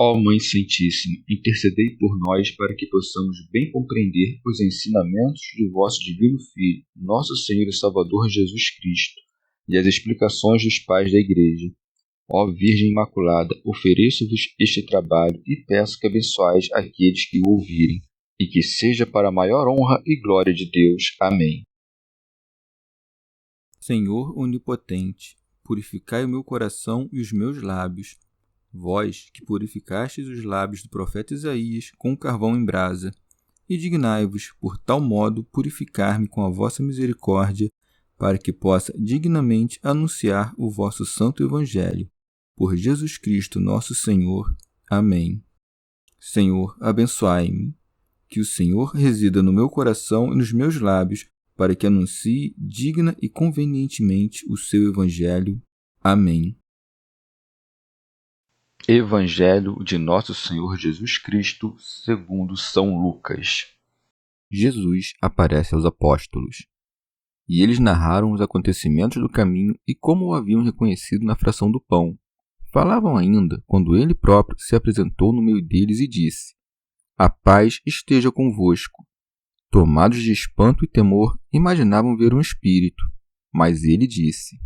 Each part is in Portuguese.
Ó Mãe Santíssima, intercedei por nós para que possamos bem compreender os ensinamentos de vosso Divino Filho, nosso Senhor e Salvador Jesus Cristo, e as explicações dos pais da Igreja. Ó Virgem Imaculada, ofereço-vos este trabalho e peço que abençoais aqueles que o ouvirem, e que seja para a maior honra e glória de Deus. Amém. Senhor onipotente, purificai o meu coração e os meus lábios. Vós, que purificastes os lábios do profeta Isaías com carvão em brasa, e dignai-vos, por tal modo, purificar-me com a vossa misericórdia, para que possa dignamente anunciar o vosso santo Evangelho. Por Jesus Cristo nosso Senhor. Amém. Senhor, abençoai-me. Que o Senhor resida no meu coração e nos meus lábios, para que anuncie digna e convenientemente o seu Evangelho. Amém. Evangelho de Nosso Senhor Jesus Cristo, segundo São Lucas. Jesus aparece aos apóstolos. E eles narraram os acontecimentos do caminho e como o haviam reconhecido na fração do pão. Falavam ainda quando ele próprio se apresentou no meio deles e disse: A paz esteja convosco. Tomados de espanto e temor, imaginavam ver um espírito. Mas ele disse: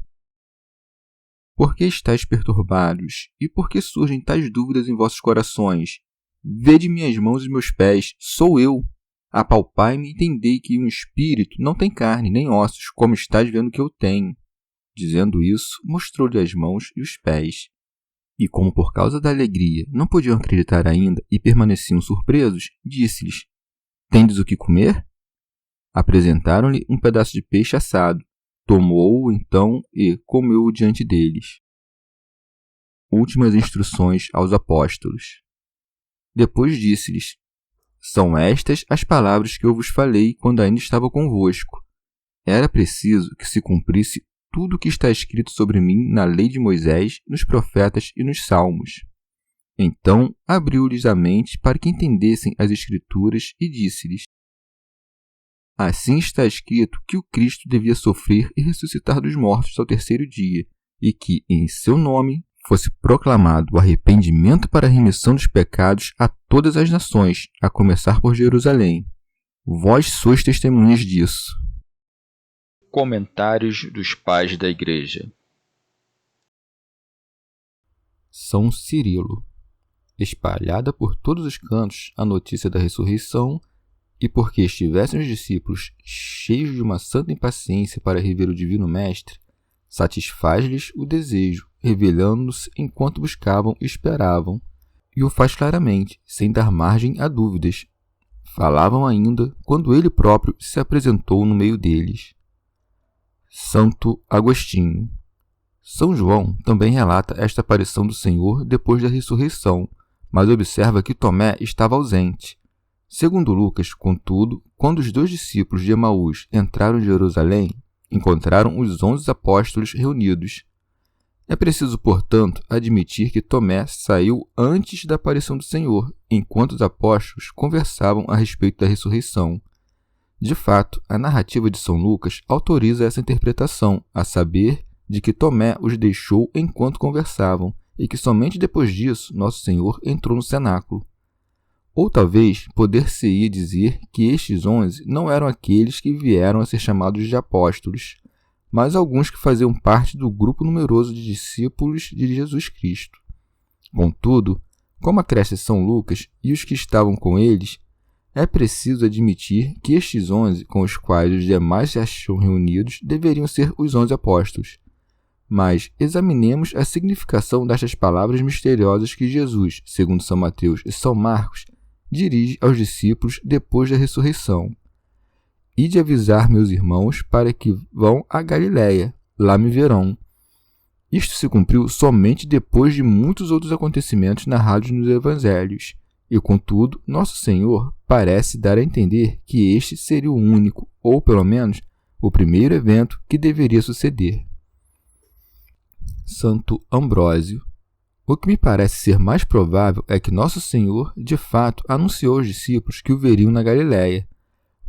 Por que estáis perturbados? E por que surgem tais dúvidas em vossos corações? Vede minhas mãos e meus pés, sou eu. Apalpai-me e entendei que um espírito não tem carne nem ossos, como estáis vendo que eu tenho. Dizendo isso, mostrou-lhe as mãos e os pés. E como por causa da alegria não podiam acreditar ainda e permaneciam surpresos, disse-lhes: Tendes o que comer? Apresentaram-lhe um pedaço de peixe assado. Tomou-o então e comeu-o diante deles. Últimas instruções aos apóstolos. Depois disse-lhes: São estas as palavras que eu vos falei quando ainda estava convosco. Era preciso que se cumprisse tudo o que está escrito sobre mim na lei de Moisés, nos profetas e nos salmos. Então abriu-lhes a mente para que entendessem as Escrituras e disse-lhes: Assim está escrito que o Cristo devia sofrer e ressuscitar dos mortos ao terceiro dia, e que, em seu nome, fosse proclamado o arrependimento para a remissão dos pecados a todas as nações, a começar por Jerusalém. Vós sois testemunhas disso. Comentários dos pais da Igreja. São Cirilo. Espalhada por todos os cantos a notícia da ressurreição, e porque estivessem os discípulos cheios de uma santa impaciência para rever o Divino Mestre, satisfaz-lhes o desejo, revelando-se enquanto buscavam e esperavam, e o faz claramente, sem dar margem a dúvidas. Falavam ainda quando ele próprio se apresentou no meio deles. Santo Agostinho. São João também relata esta aparição do Senhor depois da ressurreição, mas observa que Tomé estava ausente. Segundo Lucas, contudo, quando os 2 discípulos de Emaús entraram em Jerusalém, encontraram os 11 apóstolos reunidos. É preciso, portanto, admitir que Tomé saiu antes da aparição do Senhor, enquanto os apóstolos conversavam a respeito da ressurreição. De fato, a narrativa de São Lucas autoriza essa interpretação, a saber, de que Tomé os deixou enquanto conversavam, e que somente depois disso Nosso Senhor entrou no cenáculo. Ou talvez poder-se-ia dizer que estes 11 não eram aqueles que vieram a ser chamados de apóstolos, mas alguns que faziam parte do grupo numeroso de discípulos de Jesus Cristo. Contudo, como acresce São Lucas e os que estavam com eles, é preciso admitir que estes 11 com os quais os demais se acham reunidos deveriam ser os 11 apóstolos. Mas examinemos a significação destas palavras misteriosas que Jesus, segundo São Mateus e São Marcos, dirige aos discípulos depois da ressurreição. Ide avisar meus irmãos para que vão a Galiléia, lá me verão. Isto se cumpriu somente depois de muitos outros acontecimentos narrados nos evangelhos, e contudo, Nosso Senhor parece dar a entender que este seria o único, ou pelo menos, o primeiro evento que deveria suceder. Santo Ambrósio. O que me parece ser mais provável é que Nosso Senhor, de fato, anunciou aos discípulos que o veriam na Galiléia,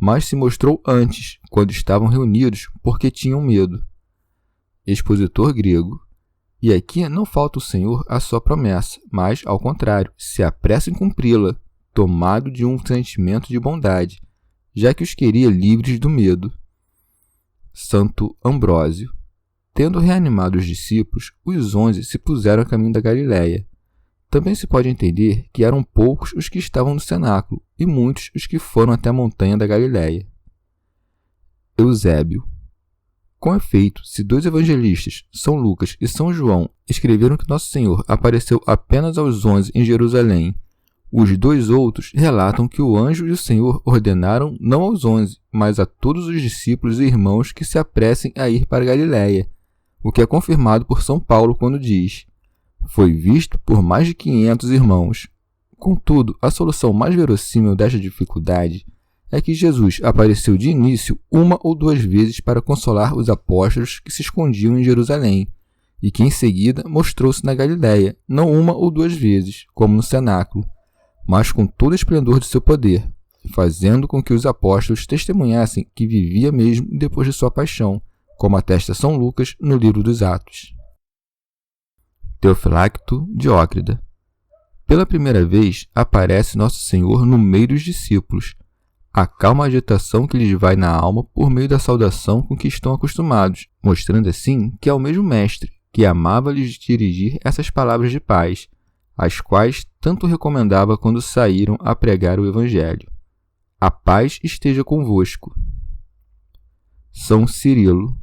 mas se mostrou antes, quando estavam reunidos, porque tinham medo. Expositor grego. E aqui não falta o Senhor à sua promessa, mas, ao contrário, se apressa em cumpri-la, tomado de um sentimento de bondade, já que os queria livres do medo. Santo Ambrósio. Tendo reanimado os discípulos, os 11 se puseram a caminho da Galiléia. Também se pode entender que eram poucos os que estavam no cenáculo e muitos os que foram até a montanha da Galiléia. Eusébio. Com efeito, se 2 evangelistas, São Lucas e São João, escreveram que Nosso Senhor apareceu apenas aos 11 em Jerusalém, os 2 outros relatam que o anjo e o Senhor ordenaram não aos 11, mas a todos os discípulos e irmãos que se apressem a ir para a Galiléia, o que é confirmado por São Paulo quando diz: foi visto por mais de 500 irmãos. Contudo, a solução mais verossímil desta dificuldade é que Jesus apareceu de início 1 ou 2 vezes para consolar os apóstolos que se escondiam em Jerusalém, e que em seguida mostrou-se na Galiléia, não 1 ou 2 vezes, como no cenáculo, mas com todo o esplendor de seu poder, fazendo com que os apóstolos testemunhassem que vivia mesmo depois de sua paixão, como atesta São Lucas no livro dos Atos. Teofilacto Diócrida. Pela primeira vez aparece Nosso Senhor no meio dos discípulos. Acalma a agitação que lhes vai na alma por meio da saudação com que estão acostumados, mostrando assim que é o mesmo Mestre, que amava lhes dirigir essas palavras de paz, as quais tanto recomendava quando saíram a pregar o Evangelho. A paz esteja convosco. São Cirilo.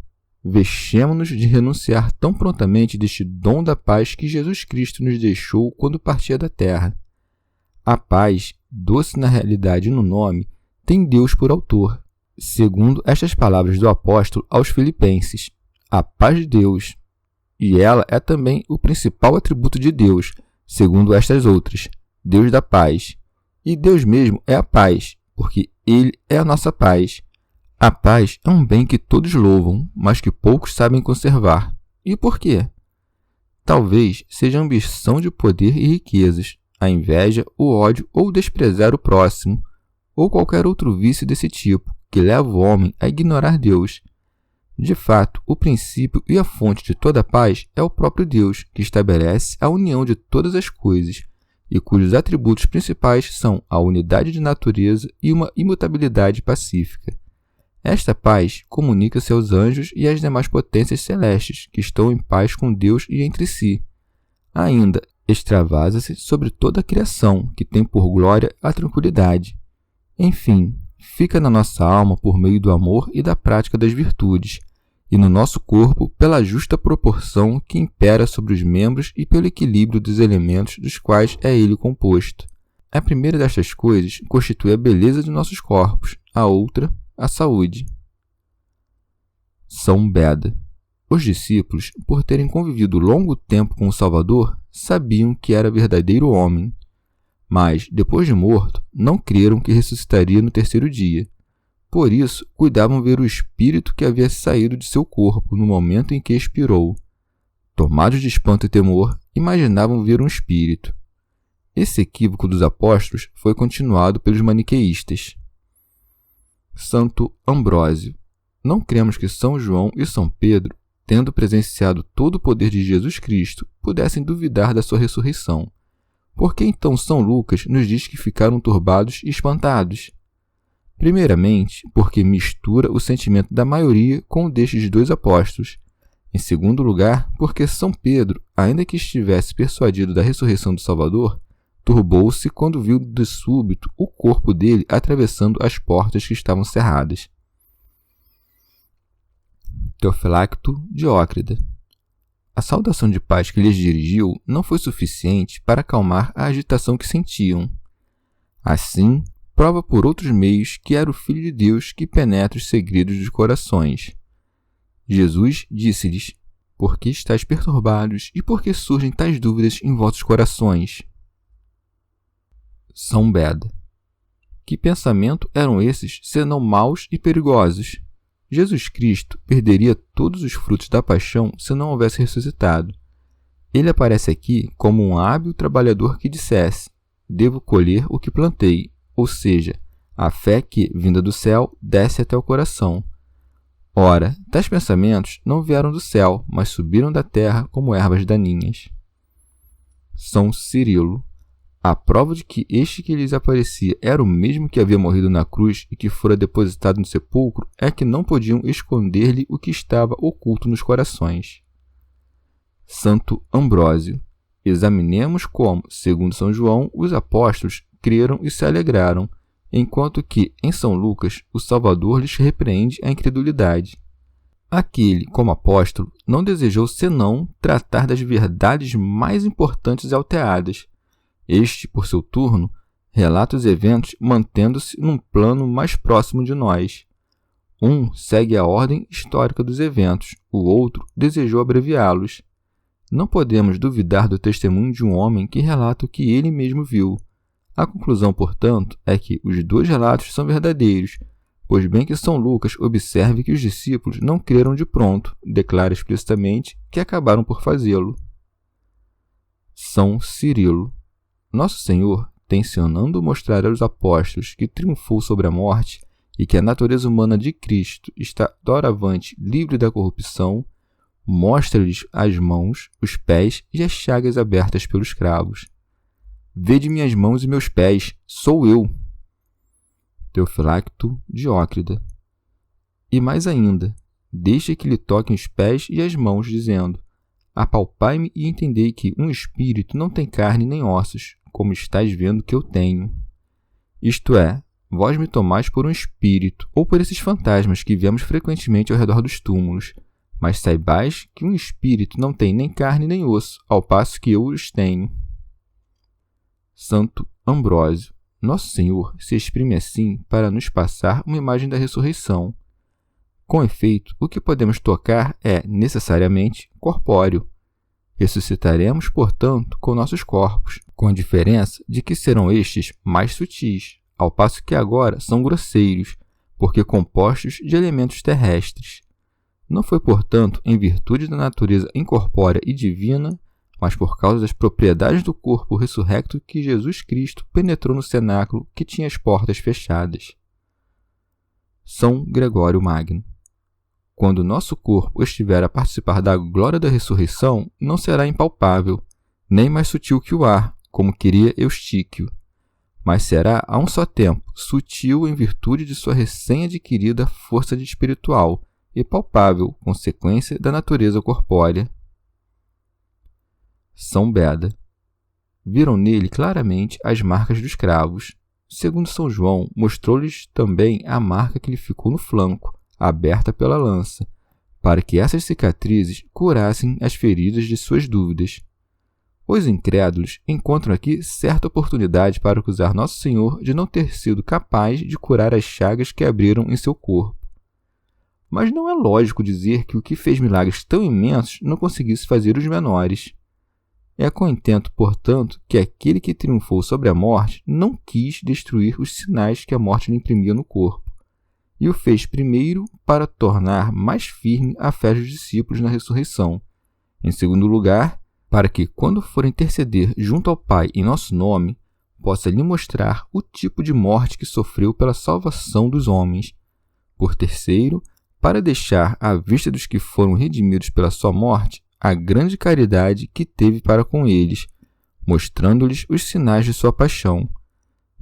Vexemo-nos de renunciar tão prontamente deste dom da paz que Jesus Cristo nos deixou quando partia da terra. A paz, doce na realidade e no nome, tem Deus por autor, segundo estas palavras do apóstolo aos Filipenses: a paz de Deus. E ela é também o principal atributo de Deus, segundo estas outras: Deus da paz. E Deus mesmo é a paz, porque Ele é a nossa paz. A paz é um bem que todos louvam, mas que poucos sabem conservar. E por quê? Talvez seja a ambição de poder e riquezas, a inveja, o ódio ou desprezar o próximo, ou qualquer outro vício desse tipo, que leva o homem a ignorar Deus. De fato, o princípio e a fonte de toda a paz é o próprio Deus, que estabelece a união de todas as coisas, e cujos atributos principais são a unidade de natureza e uma imutabilidade pacífica. Esta paz comunica-se aos anjos e às demais potências celestes, que estão em paz com Deus e entre si. Ainda, extravasa-se sobre toda a criação, que tem por glória a tranquilidade. Enfim, fica na nossa alma por meio do amor e da prática das virtudes, e no nosso corpo pela justa proporção que impera sobre os membros e pelo equilíbrio dos elementos dos quais é ele composto. A primeira destas coisas constitui a beleza de nossos corpos, a outra, a saúde. São Beda. Os discípulos, por terem convivido longo tempo com o Salvador, sabiam que era verdadeiro homem. Mas, depois de morto, não creram que ressuscitaria no 3º dia. Por isso, cuidavam ver o espírito que havia saído de seu corpo no momento em que expirou. Tomados de espanto e temor, imaginavam ver um espírito. Esse equívoco dos apóstolos foi continuado pelos maniqueístas. Santo Ambrósio. Não cremos que São João e São Pedro, tendo presenciado todo o poder de Jesus Cristo, pudessem duvidar da sua ressurreição. Por que então São Lucas nos diz que ficaram turbados e espantados? Primeiramente, porque mistura o sentimento da maioria com o destes 2 apóstolos. Em segundo lugar, porque São Pedro, ainda que estivesse persuadido da ressurreição do Salvador, turbou-se quando viu de súbito o corpo dele atravessando as portas que estavam cerradas. Teofilacto Diócrida. A saudação de paz que lhes dirigiu não foi suficiente para acalmar a agitação que sentiam. Assim, prova por outros meios que era o Filho de Deus que penetra os segredos dos corações. Jesus disse-lhes: por que estáis perturbados e por que surgem tais dúvidas em vossos corações? São Beda. Que pensamento eram esses, senão maus e perigosos? Jesus Cristo perderia todos os frutos da paixão se não houvesse ressuscitado. Ele aparece aqui como um hábil trabalhador que dissesse: devo colher o que plantei, ou seja, a fé que, vinda do céu, desce até o coração. Ora, tais pensamentos não vieram do céu, mas subiram da terra como ervas daninhas. São Cirilo. A prova de que este que lhes aparecia era o mesmo que havia morrido na cruz e que fora depositado no sepulcro é que não podiam esconder-lhe o que estava oculto nos corações. Santo Ambrósio. Examinemos como, segundo São João, os apóstolos creram e se alegraram, enquanto que, em São Lucas, o Salvador lhes repreende a incredulidade. Aquele, como apóstolo, não desejou senão tratar das verdades mais importantes e alteadas. Este, por seu turno, relata os eventos mantendo-se num plano mais próximo de nós. Um segue a ordem histórica dos eventos, o outro desejou abreviá-los. Não podemos duvidar do testemunho de um homem que relata o que ele mesmo viu. A conclusão, portanto, é que os dois relatos são verdadeiros, pois bem que São Lucas observe que os discípulos não creram de pronto, declara explicitamente que acabaram por fazê-lo. São Cirilo. Nosso Senhor, tencionando mostrar aos apóstolos que triunfou sobre a morte e que a natureza humana de Cristo está doravante livre da corrupção, mostra-lhes as mãos, os pés e as chagas abertas pelos cravos. Vede minhas mãos e meus pés, sou eu. Teofilacto Diócrida. E mais ainda, deixa que lhe toquem os pés e as mãos, dizendo: apalpai-me e entendei que um espírito não tem carne nem ossos, como estáis vendo que eu tenho. Isto é, vós me tomais por um espírito, ou por esses fantasmas que vemos frequentemente ao redor dos túmulos, mas saibais que um espírito não tem nem carne nem osso, ao passo que eu os tenho. Santo Ambrósio. Nosso Senhor se exprime assim para nos passar uma imagem da ressurreição. Com efeito, o que podemos tocar é, necessariamente, corpóreo. Ressuscitaremos, portanto, com nossos corpos, com a diferença de que serão estes mais sutis, ao passo que agora são grosseiros, porque compostos de elementos terrestres. Não foi, portanto, em virtude da natureza incorpórea e divina, mas por causa das propriedades do corpo ressurrecto que Jesus Cristo penetrou no cenáculo que tinha as portas fechadas. São Gregório Magno. Quando nosso corpo estiver a participar da glória da ressurreição, não será impalpável, nem mais sutil que o ar, como queria Eustíquio, mas será a um só tempo sutil em virtude de sua recém-adquirida força espiritual e palpável, consequência da natureza corpórea. São Beda. Viram nele claramente as marcas dos cravos. Segundo São João, mostrou-lhes também a marca que lhe ficou no flanco, aberta pela lança, para que essas cicatrizes curassem as feridas de suas dúvidas. Os incrédulos encontram aqui certa oportunidade para acusar Nosso Senhor de não ter sido capaz de curar as chagas que abriram em seu corpo. Mas não é lógico dizer que o que fez milagres tão imensos não conseguisse fazer os menores. É com intento, portanto, que aquele que triunfou sobre a morte não quis destruir os sinais que a morte lhe imprimia no corpo, e o fez primeiro para tornar mais firme a fé dos discípulos na ressurreição. Em segundo lugar, para que, quando for interceder junto ao Pai em nosso nome, possa lhe mostrar o tipo de morte que sofreu pela salvação dos homens. Por terceiro, para deixar à vista dos que foram redimidos pela sua morte a grande caridade que teve para com eles, mostrando-lhes os sinais de sua paixão.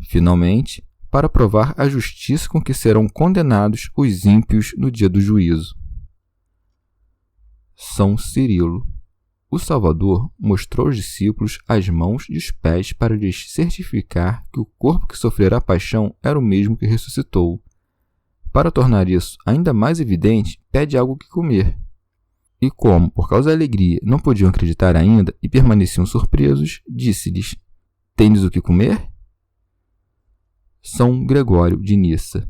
Finalmente, para provar a justiça com que serão condenados os ímpios no dia do juízo. São Cirilo. O Salvador mostrou aos discípulos as mãos e os pés para lhes certificar que o corpo que sofrera a paixão era o mesmo que ressuscitou. Para tornar isso ainda mais evidente, pede algo que comer. E como, por causa da alegria, não podiam acreditar ainda e permaneciam surpresos, disse-lhes: tendes o que comer? São Gregório de Nissa.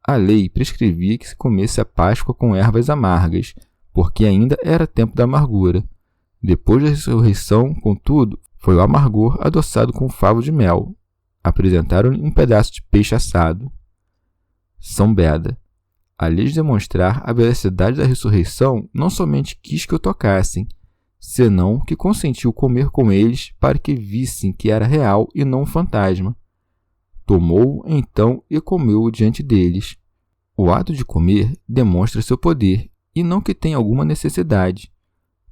A lei prescrevia que se comesse a Páscoa com ervas amargas, porque ainda era tempo da amargura. Depois da ressurreição, contudo, foi o amargor adoçado com favo de mel. Apresentaram-lhe um pedaço de peixe assado. São Beda. A lhes demonstrar a veracidade da ressurreição, não somente quis que o tocassem, senão que consentiu comer com eles para que vissem que era real e não um fantasma. Tomou-o, então, e comeu-o diante deles. O ato de comer demonstra seu poder, e não que tenha alguma necessidade.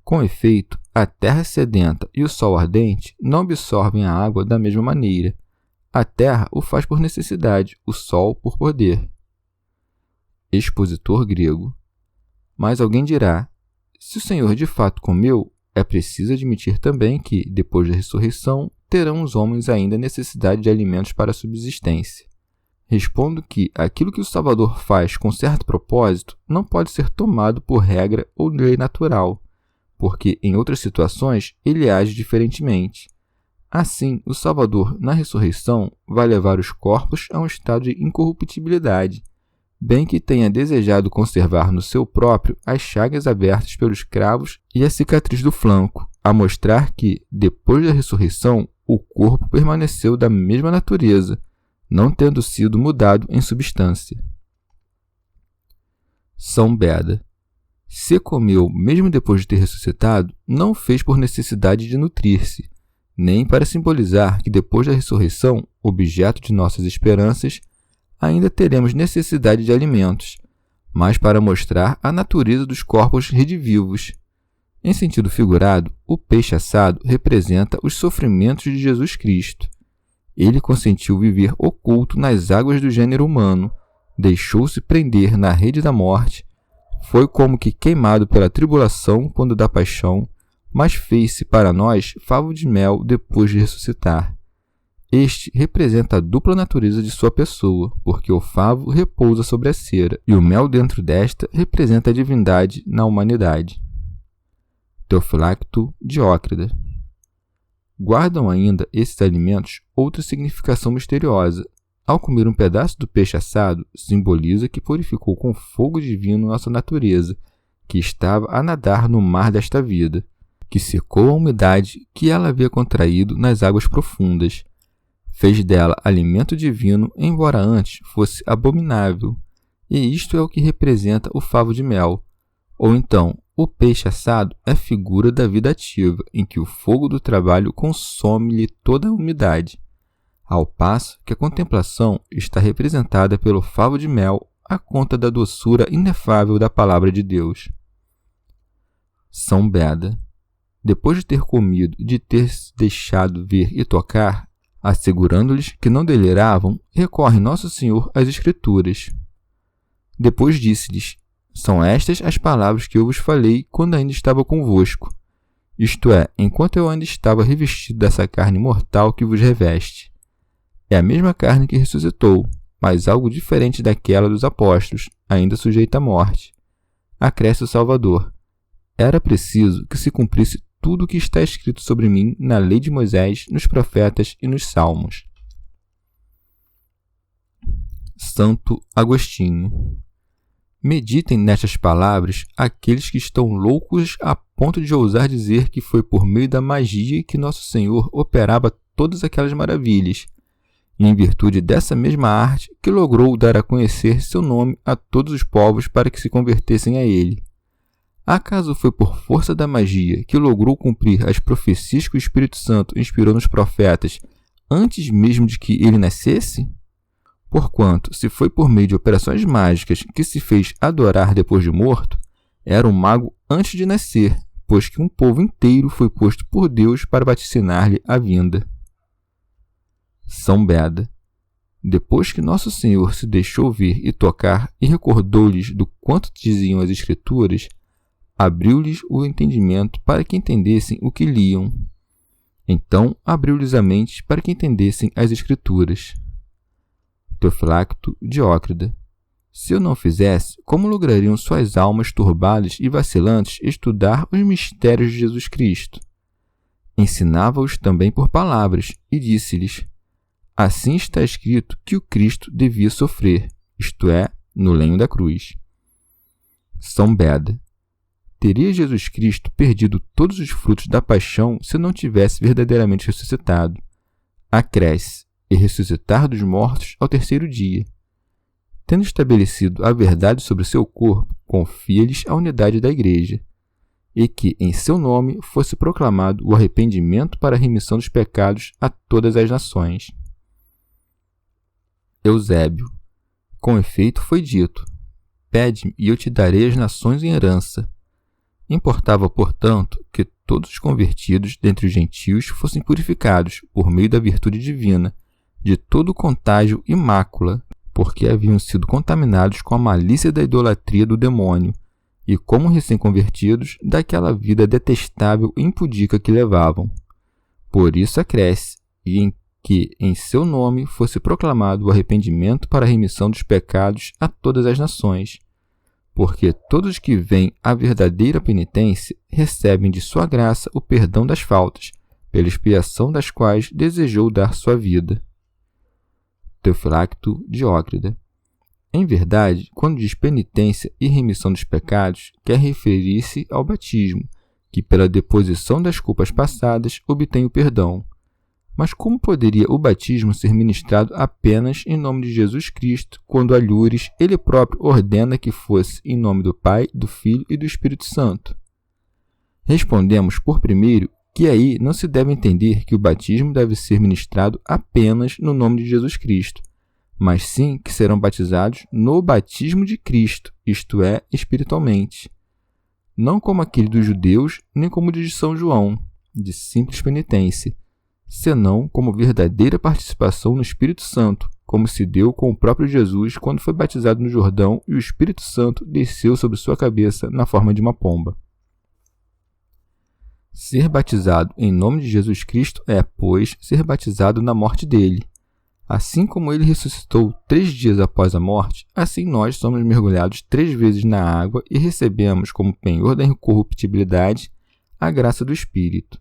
Com efeito, a terra sedenta e o sol ardente não absorvem a água da mesma maneira. A terra o faz por necessidade, o sol por poder. Expositor grego. Mas alguém dirá: se o Senhor de fato comeu, é preciso admitir também que, depois da ressurreição, terão os homens ainda necessidade de alimentos para a subsistência. Respondo que aquilo que o Salvador faz com certo propósito não pode ser tomado por regra ou lei natural, porque em outras situações ele age diferentemente. Assim, o Salvador, na ressurreição, vai levar os corpos a um estado de incorruptibilidade, bem que tenha desejado conservar no seu próprio as chagas abertas pelos cravos e a cicatriz do flanco, a mostrar que, depois da ressurreição, o corpo permaneceu da mesma natureza, não tendo sido mudado em substância. São Beda. Se comeu mesmo depois de ter ressuscitado, não o fez por necessidade de nutrir-se, nem para simbolizar que depois da ressurreição, objeto de nossas esperanças, ainda teremos necessidade de alimentos, mas para mostrar a natureza dos corpos redivivos. Em sentido figurado, o peixe assado representa os sofrimentos de Jesus Cristo. Ele consentiu viver oculto nas águas do gênero humano, deixou-se prender na rede da morte, foi como que queimado pela tribulação quando da paixão, mas fez-se para nós favo de mel depois de ressuscitar. Este representa a dupla natureza de sua pessoa, porque o favo repousa sobre a cera, e o mel dentro desta representa a divindade na humanidade. Teofilacto Diócrida. Guardam ainda esses alimentos outra significação misteriosa. Ao comer um pedaço do peixe assado, simboliza que purificou com fogo divino nossa natureza, que estava a nadar no mar desta vida, que secou a umidade que ela havia contraído nas águas profundas. Fez dela alimento divino, embora antes fosse abominável, e isto é o que representa o favo de mel. Ou então, o peixe assado é figura da vida ativa, em que o fogo do trabalho consome-lhe toda a umidade, ao passo que a contemplação está representada pelo favo de mel à conta da doçura inefável da palavra de Deus. São Beda. Depois de ter comido e de ter se deixado ver e tocar, assegurando-lhes que não deliravam, recorre Nosso Senhor às Escrituras. Depois disse-lhes: são estas as palavras que eu vos falei quando ainda estava convosco, isto é, enquanto eu ainda estava revestido dessa carne mortal que vos reveste. É a mesma carne que ressuscitou, mas algo diferente daquela dos apóstolos, ainda sujeita à morte. Acresce o Salvador: era preciso que se cumprisse tudo o que está escrito sobre mim na lei de Moisés, nos profetas e nos salmos. Santo Agostinho. Meditem nestas palavras aqueles que estão loucos a ponto de ousar dizer que foi por meio da magia que Nosso Senhor operava todas aquelas maravilhas, e em virtude dessa mesma arte que logrou dar a conhecer seu nome a todos os povos para que se convertessem a ele. Acaso foi por força da magia que logrou cumprir as profecias que o Espírito Santo inspirou nos profetas antes mesmo de que ele nascesse? Porquanto, se foi por meio de operações mágicas que se fez adorar depois de morto, era um mago antes de nascer, pois que um povo inteiro foi posto por Deus para vaticinar-lhe a vinda. São Beda. Depois que Nosso Senhor se deixou ver e tocar e recordou-lhes do quanto diziam as Escrituras, abriu-lhes o entendimento para que entendessem o que liam. Então abriu-lhes a mente para que entendessem as Escrituras. Teofilacto Diócrida. Se eu não fizesse, como lograriam suas almas turbadas e vacilantes estudar os mistérios de Jesus Cristo? Ensinava-os também por palavras e disse-lhes: assim está escrito que o Cristo devia sofrer, isto é, no lenho da cruz. São Beda. Teria Jesus Cristo perdido todos os frutos da paixão se não tivesse verdadeiramente ressuscitado. Acresce: e ressuscitar dos mortos ao terceiro dia. Tendo estabelecido a verdade sobre seu corpo, confia-lhes a unidade da Igreja, e que em seu nome fosse proclamado o arrependimento para a remissão dos pecados a todas as nações. Eusébio. Com efeito foi dito: Pede-me e eu te darei as nações em herança. Importava, portanto, que todos os convertidos dentre os gentios fossem purificados, por meio da virtude divina, de todo o contágio e mácula, porque haviam sido contaminados com a malícia da idolatria do demônio, e como recém-convertidos, daquela vida detestável e impudica que levavam. Por isso acresce, e em que em seu nome fosse proclamado o arrependimento para a remissão dos pecados a todas as nações, porque todos que veem a verdadeira penitência recebem de sua graça o perdão das faltas, pela expiação das quais desejou dar sua vida. Teofilacto Diócrida. Em verdade, quando diz penitência e remissão dos pecados, quer referir-se ao batismo, que pela deposição das culpas passadas obtém o perdão. Mas como poderia o batismo ser ministrado apenas em nome de Jesus Cristo, quando Alhures ele próprio ordena que fosse em nome do Pai, do Filho e do Espírito Santo? Respondemos, por primeiro, que aí não se deve entender que o batismo deve ser ministrado apenas no nome de Jesus Cristo, mas sim que serão batizados no batismo de Cristo, isto é, espiritualmente. Não como aquele dos judeus, nem como o de São João, de simples penitência, senão como verdadeira participação no Espírito Santo, como se deu com o próprio Jesus quando foi batizado no Jordão e o Espírito Santo desceu sobre sua cabeça na forma de uma pomba. Ser batizado em nome de Jesus Cristo é, pois, ser batizado na morte dele. Assim como ele ressuscitou 3 dias após a morte, assim nós somos mergulhados 3 vezes na água e recebemos como penhor da incorruptibilidade a graça do Espírito.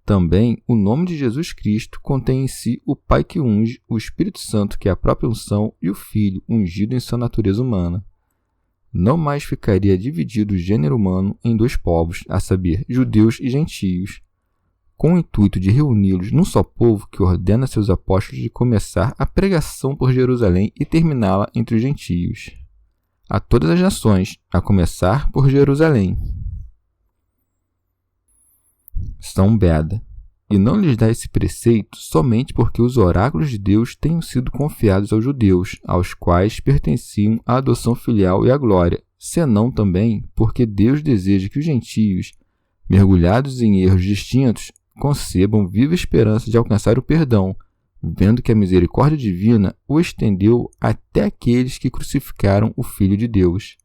Também o nome de Jesus Cristo contém em si o Pai que unge, o Espírito Santo que é a própria unção e o Filho ungido em sua natureza humana. Não mais ficaria dividido o gênero humano em 2 povos, a saber, judeus e gentios, com o intuito de reuni-los num só povo que ordena a seus apóstolos de começar a pregação por Jerusalém e terminá-la entre os gentios. A todas as nações, a começar por Jerusalém. São Beda. E não lhes dá esse preceito somente porque os oráculos de Deus tenham sido confiados aos judeus, aos quais pertenciam a adoção filial e a glória, senão também porque Deus deseja que os gentios, mergulhados em erros distintos, concebam viva esperança de alcançar o perdão, vendo que a misericórdia divina o estendeu até aqueles que crucificaram o Filho de Deus.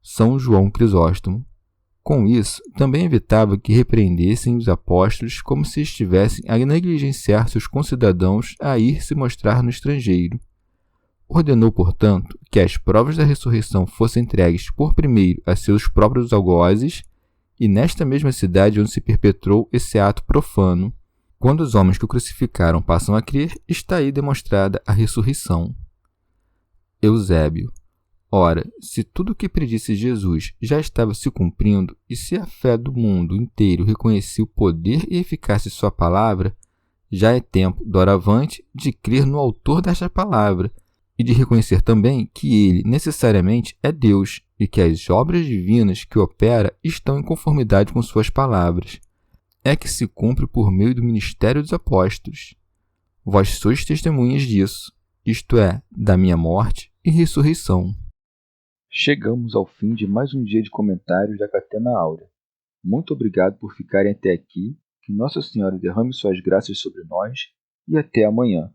São João Crisóstomo. Com isso, também evitava que repreendessem os apóstolos como se estivessem a negligenciar seus concidadãos a ir se mostrar no estrangeiro. Ordenou, portanto, que as provas da ressurreição fossem entregues por primeiro a seus próprios algozes, e nesta mesma cidade onde se perpetrou esse ato profano, quando os homens que o crucificaram passam a crer, está aí demonstrada a ressurreição. Eusébio. Ora, se tudo o que predisse Jesus já estava se cumprindo, e se a fé do mundo inteiro reconhecia o poder e eficácia de sua palavra, já é tempo, doravante, de crer no autor desta palavra, e de reconhecer também que ele necessariamente é Deus, e que as obras divinas que opera estão em conformidade com suas palavras. É que se cumpre por meio do ministério dos apóstolos. Vós sois testemunhas disso, isto é, da minha morte e ressurreição. Chegamos ao fim de mais um dia de comentários da Catena Áurea. Muito obrigado por ficarem até aqui, que Nossa Senhora derrame suas graças sobre nós e até amanhã.